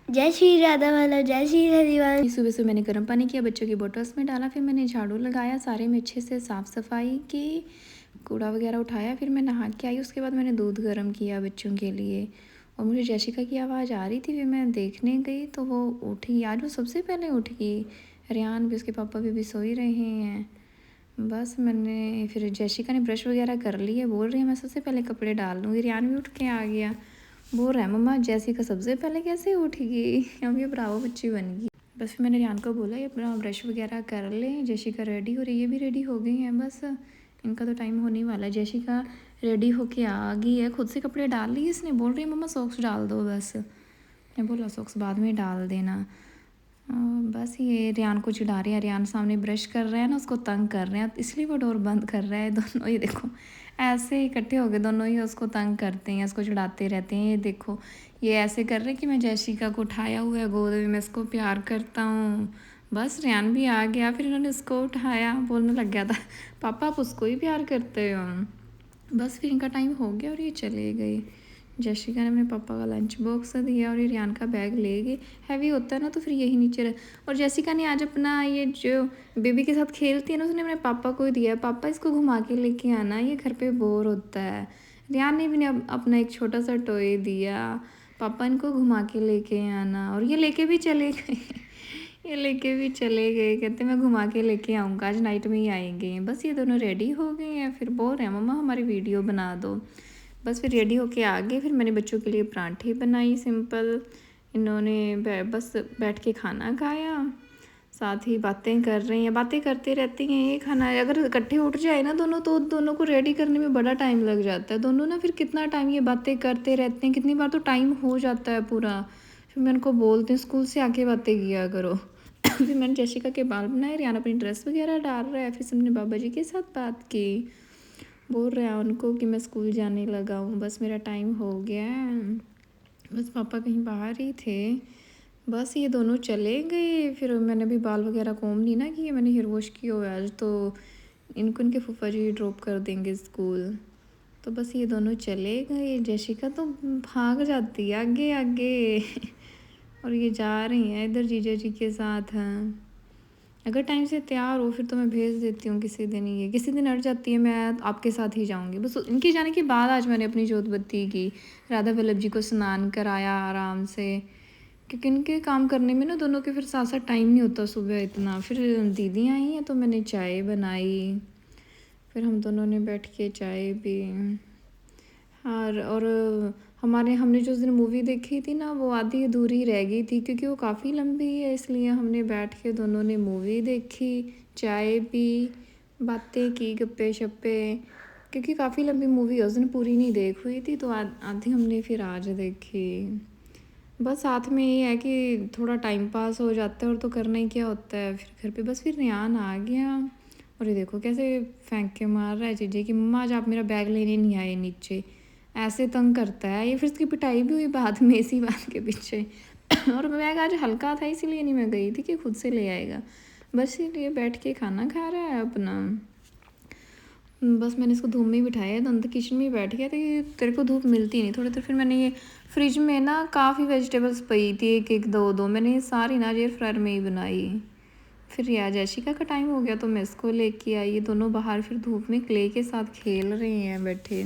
जय श्री राधा माधव, जय श्री हरिवंश। सुबह से मैंने गर्म पानी किया, बच्चों की बोटल्स में डाला, फिर मैंने झाड़ू लगाया, सारे में अच्छे से साफ़ सफाई की, कूड़ा वगैरह उठाया, फिर मैं नहा के आई। उसके बाद मैंने दूध गर्म किया बच्चों के लिए और मुझे जैशिका की आवाज़ आ रही थी, फिर मैं देखने गई तो वो उठी। आज वो सबसे पहले उठ गई। रियान भी, उसके पापा भी सो ही रहे हैं। बस मैंने फिर जैशिका ने ब्रश वगैरह कर ली है, बोल रही है मैं सबसे पहले कपड़े डाल दूँगी। रियान भी उठ के आ गया, बोल रहा है मम्मा जैसिका सबसे पहले कैसे उठ गई, अब ये ब्रावो बच्ची बन गई। बस फिर मैंने रियान को बोला ये अपना ब्रश वगैरह कर ले। जैशिका रेडी हो रही है, ये भी रेडी हो गई हैं। बस इनका तो टाइम होने वाला है। जैशिका रेडी होके आ गई है, खुद से कपड़े डाल लिए इसने, बोल रही है मम्मा सॉक्स डाल दो बस। मैं बोला सॉक्स बाद में डाल देना। बस ये रियान को चिढ़ा रही है। रियान सामने ब्रश कर रहा है ना, उसको तंग कर रहे हैं, इसलिए वो डोर बंद कर रहा है। दोनों ये देखो ऐसे इकट्ठे हो गए, दोनों ही उसको तंग करते हैं, उसको चिढ़ाते रहते हैं। ये देखो ये ऐसे कर रहे हैं कि मैं जैशिका को उठाया हुआ है गोद में, मैं इसको प्यार करता हूँ। बस रियान भी आ गया, फिर इन्होंने उसको उठाया, बोलने लग गया था पापा आप उसको ही प्यार करते हो। बस फिर इनका टाइम हो गया और ये चले गए। जैशिका ने अपने पापा का लंच बॉक्स दिया और ये रियान का बैग ले गए। हैवी होता है ना तो फिर यही नीचे रह। और जैसिका ने आज अपना ये जो बेबी के साथ खेलती है ना, उसने अपने पापा को दिया, पापा इसको घुमा के लेके आना, ये घर पे बोर होता है। रियान ने भी अपना एक छोटा सा टॉय दिया, पापा इनको घुमा के लेके आना, और ये लेके भी चले गए ये लेके भी चले गए, कहते मैं घुमा के लेके आऊँगा, आज नाइट में ही आएंगे। बस ये दोनों रेडी हो गए हैं, फिर बोल रहे हैं मम्मा हमारी वीडियो बना दो। बस फिर रेडी होके आ गए। फिर मैंने बच्चों के लिए पराठे बनाई सिंपल, इन्होंने बस बैठ के खाना खाया, साथ ही बातें कर रही हैं, बातें करते रहती हैं। ये खाना अगर इकट्ठे उठ जाए ना दोनों, तो दोनों को रेडी करने में बड़ा टाइम लग जाता है। दोनों ना फिर कितना टाइम ये बातें करते रहते हैं, कितनी बार तो टाइम हो जाता है पूरा। फिर मैं उनको बोलती हूँ स्कूल से आके बातें किया करो फिर मैंने जैशिका के बाल बनाए, रियान अपनी ड्रेस वगैरह डाल रहा है, फिर सबने बाबा जी के साथ बात की, बोल रहा है उनको कि मैं स्कूल जाने लगा हूँ, बस मेरा टाइम हो गया है। बस पापा कहीं बाहर ही थे। बस ये दोनों चले गए। फिर मैंने भी बाल वगैरह कोम नहीं ना किए, मैंने हेयर वॉश किया हुआ है आज, तो इनको इनके फूफा जी ड्रॉप कर देंगे स्कूल। तो बस ये दोनों चले गए। जैशिका तो भाग जाती है आगे आगे और ये जा रही हैं इधर जीजा जी के साथ हैं। अगर टाइम से तैयार हो फिर तो मैं भेज देती हूँ किसी दिन, ये किसी दिन अट जाती है मैं आपके साथ ही जाऊँगी। बस इनके जाने के बाद आज मैंने अपनी जोत बत्ती की, राधा वल्लभ जी को स्नान कराया आराम से, क्योंकि इनके काम करने में ना दोनों के फिर साथ साथ टाइम नहीं होता सुबह इतना। फिर दीदी आई हैं तो मैंने चाय बनाई, फिर हम दोनों ने बैठ के चाय पी। और हमने जो उस दिन मूवी देखी थी ना, वो आधी अधूरी रह गई थी क्योंकि वो काफ़ी लंबी है, इसलिए हमने बैठ के दोनों ने मूवी देखी, चाय पी, बातें की, गप्पे शप्पे, क्योंकि काफ़ी लंबी मूवी है, उस दिन पूरी नहीं देख हुई थी, तो आधी हमने फिर आज देखी। बस साथ में ये है कि थोड़ा टाइम पास हो जाता है, और तो करना ही क्या होता है फिर घर पे। बस फिर रियान आ गया और ये देखो कैसे फेंक के मार रहा है चीज़ें कि मम्मा आज आप मेरा बैग लेने नहीं आए नीचे, ऐसे तंग करता है ये। फिर उसकी पिटाई भी हुई बाद में इसी बात के पीछे और बैग आज हल्का था इसीलिए नहीं मैं गई थी कि खुद से ले आएगा। बस इसलिए बैठ के खाना खा रहा है अपना। बस मैंने इसको धूप में ही बिठाया, तो अंदर किचन में ही बैठ गया था कि तेरे को धूप मिलती नहीं। थोड़ी देर फिर मैंने ये फ्रिज में ना काफ़ी वेजिटेबल्स पई थी, एक एक दो दो, मैंने ये सारी ना एयर फ्रायर में ही बनाई। फिर या जैशिका का टाइम हो गया तो मैं इसको लेके आई। ये दोनों बाहर फिर धूप में क्ले के साथ खेल रहे हैं बैठे,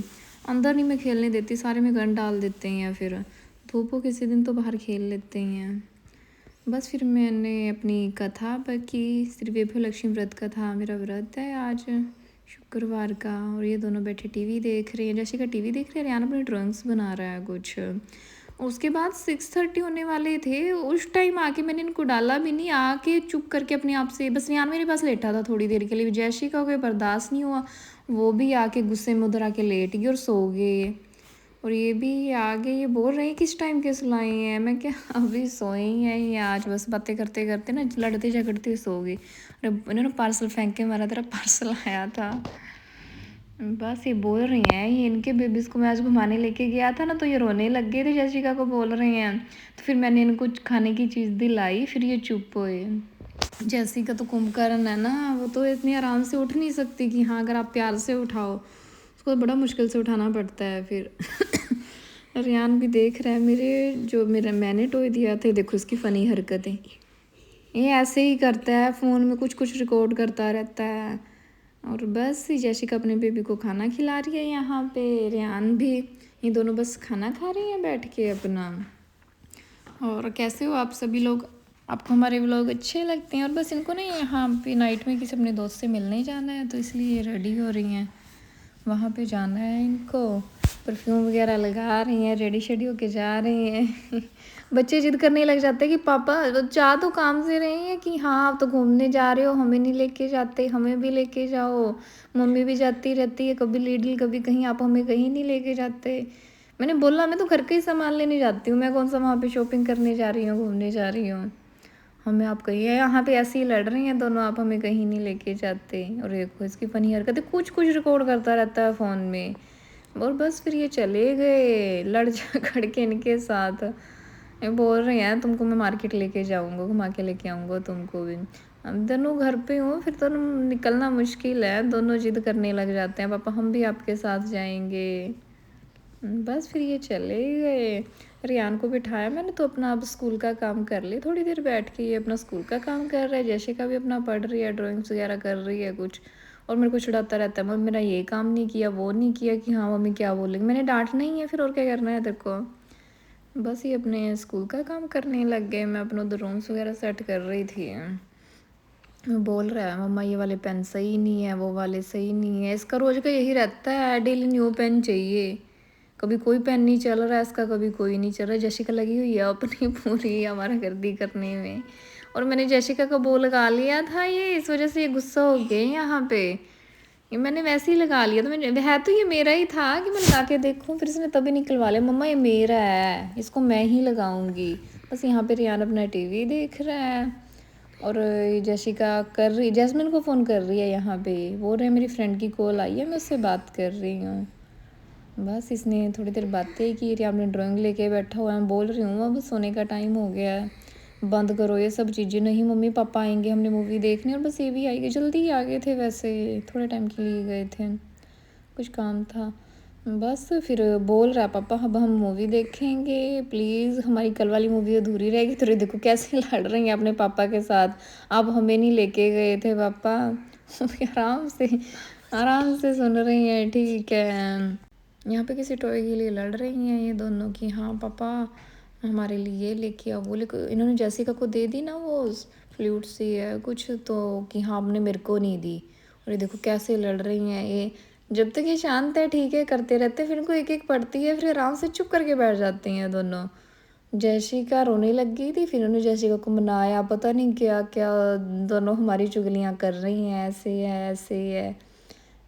अंदर नहीं मैं खेलने देती, सारे में गन डाल देते हैं, फिर धूप हो किसी दिन तो बाहर खेल लेते हैं। बस फिर मैंने अपनी कथा की, श्री वैभव लक्ष्मी व्रत कथा, मेरा व्रत है आज शुक्रवार का, और ये दोनों बैठे टीवी देख रहे हैं। जैशिका टीवी देख रही है, रियान अपनी ड्राइंग्स बना रहा है कुछ। उसके बाद 6:30 होने वाले थे, उस टाइम आके मैंने इनको डाला भी नहीं, आके चुप करके अपने आप से बस रियान मेरे पास लेटा था थोड़ी देर के लिए। जैशिका को बर्दाश्त नहीं हुआ, वो भी आके गुस्से में उधर आके लेट गई और सो गए। और ये भी आगे ये बोल रहे हैं किस टाइम के सुलाए हैं, मैं क्या अभी सोए ही हैं ये, आज बस बातें करते करते ना लड़ते झगड़ते सो गई। और इन्होंने पार्सल फेंक के मारा, तेरा पार्सल आया था। बस ये बोल रही हैं, ये इनके बेबीज़ को मैं आज घुमाने लेके गया था ना, तो ये रोने लग गए थे, जैसिका को बोल रहे हैं, तो फिर मैंने इनको कुछ खाने की चीज़ दिलाई, फिर ये चुप हुए। जैसिका तो कुंभकर्ण है ना, वो तो इतनी आराम से उठ नहीं सकती कि हाँ अगर आप प्यार से उठाओ, उसको बड़ा मुश्किल से उठाना पड़ता है फिर रियान भी देख रहा है मेरे मैंने टॉय दिया था। देखो इसकी फ़नी हरकतें, ये ऐसे ही करता है, फ़ोन में कुछ कुछ रिकॉर्ड करता रहता है। और बस जैशिका अपने बेबी को खाना खिला रही है यहाँ पे, रियान भी, ये दोनों बस खाना खा रही हैं बैठ के अपना। और कैसे हो आप सभी लोग? आपको हमारे व्लॉग अच्छे लगते हैं? और बस इनको ना यहाँ पे नाइट में किसी अपने दोस्त से मिलने जाना है, तो इसलिए रेडी हो रही हैं, वहाँ पे जाना है इनको। परफ्यूम वगैरह लगा रही हैं, रेडी शेडी होके जा रही हैं। बच्चे जिद करने लग जाते हैं कि पापा जा तो काम से रहे हैं कि हाँ आप तो घूमने जा रहे हो, हमें नहीं लेके जाते, हमें भी लेके जाओ। मम्मी भी जाती रहती है, कभी लिडिल कभी कहीं, आप हमें कहीं नहीं लेके जाते। मैंने बोला मैं तो घर का ही सामान लेने जाती हूँ, मैं कौन सा वहाँ पे शॉपिंग करने जा रही हूँ, घूमने जा रही हूँ। हमें आप कहीं है यहाँ पे ऐसे ही लड़ रही हैं दोनों, आप हमें कहीं नहीं लेके जाते। और देखो इसकी फ़नी हरकतें, कुछ कुछ रिकॉर्ड करता रहता है फ़ोन में। और बस फिर ये चले गए लड़ झगड़ के इनके साथ। ये बोल रहे हैं तुमको मैं मार्केट लेके जाऊँगा, घुमा के लेके आऊँगा तुमको भी। हम दोनों घर पे हो फिर तो निकलना मुश्किल है, दोनों जिद करने लग जाते हैं, पापा हम भी आपके साथ जाएंगे। बस फिर ये चले गए। रियान को बिठाया मैंने तो अपना अब स्कूल का काम कर ले, थोड़ी देर बैठ के ये अपना स्कूल का काम कर रहा है। जैशिका भी अपना पढ़ रही है, ड्राइंग्स वगैरह कर रही है कुछ। और मेरे को चिढ़ाता रहता है, मम्मी मेरा ये काम नहीं किया, वो नहीं किया, कि हाँ मम्मी क्या बोलेंगे, मैंने डांटना ही है फिर, और क्या करना है तेरे को। बस ये अपने स्कूल का काम करने लग गए। मैं अपना उधर रूम्स वगैरह सेट कर रही थी। बोल रहा है मम्मा ये वाले पेन सही नहीं है, वो वाले सही नहीं है। इसका रोज़ का यही रहता है, डेली न्यू पेन चाहिए। कभी कोई पेन नहीं चल रहा है इसका, कभी कोई नहीं चल रहा है। जैशिका लगी हुई है अपनी पूरी हमारा गर्दी करने में। और मैंने जैशिका का वो लगा लिया था, ये इस वजह से ये गुस्सा हो गए यहाँ पे। ये मैंने वैसे ही लगा लिया, तो मैंने है तो ये मेरा ही था कि मैं लगा के देखूँ, फिर इसने तभी निकलवा लिया। मम्मा ये मेरा है, इसको मैं ही लगाऊंगी। बस यहाँ पे रियान अपना टीवी देख रहा है। और जैशिका कर रही, जैस्मिन को फ़ोन कर रही है यहाँ पे, बोल रहे मेरी फ्रेंड की कॉल आई है, मैं उससे बात कर रही हूँ। बस इसने थोड़ी देर बातें की, रिया अपने ड्राइंग लेके बैठा हुआ है। बोल रही हूँ अब सोने का टाइम हो गया है, बंद करो ये सब चीज़ें। नहीं मम्मी पापा आएंगे, हमने मूवी देखनी। और बस ये भी आएगी, जल्दी ही आ गए थे, वैसे थोड़े टाइम के लिए गए थे, कुछ काम था। बस फिर बोल रहा है पापा अब हम मूवी देखेंगे प्लीज़, हमारी कल वाली मूवी अधूरी रहेगी। तो देखो कैसे लड़ रही हैं अपने पापा के साथ, आप हमें नहीं लेके गए थे पापा। आराम से सुन रही हैं, ठीक है। यहाँ पे किसी टॉय के लिए लड़ रही हैं ये दोनों कि हाँ पापा हमारे लिए लेके आओ, वो लेके। इन्होंने जैसिका को दे दी ना वो फ्लूट सी है कुछ, तो कि हाँ आपने मेरे को नहीं दी। और ये देखो कैसे लड़ रही हैं ये। जब तक ये शांत है ठीक है, करते रहते, फिर इनको एक एक पड़ती है, फिर आराम से चुप करके बैठ जाती हैं दोनों। जैशिका रोने लग गई थी, फिर उन्होंने जैशिका को मनाया, पता नहीं क्या क्या, दोनों हमारी चुगलियाँ कर रही हैं, ऐसे है ऐसे है।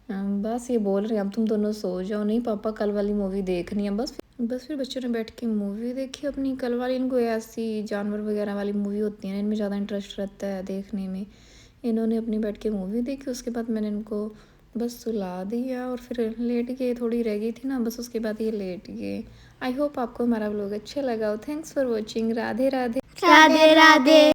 बस ये बोल रहे हैं अब तुम दोनों सो जाओ। नहीं पापा कल वाली मूवी देखनी है। बस फिर बच्चों ने बैठ के मूवी देखी अपनी कल वाली। इनको ऐसी जानवर वगैरह वाली मूवी होती है, इनमें ज़्यादा इंटरेस्ट रहता है देखने में। इन्होंने अपनी बैठ के मूवी देखी, उसके बाद मैंने इनको बस सुला दिया और फिर लेट गए। थोड़ी रह गई थी ना, बस उसके बाद ये लेट गए। आई होप आपको हमारा व्लॉग अच्छा लगा हो। Thanks for watching. Radhe Radhe. Radhe Radhe.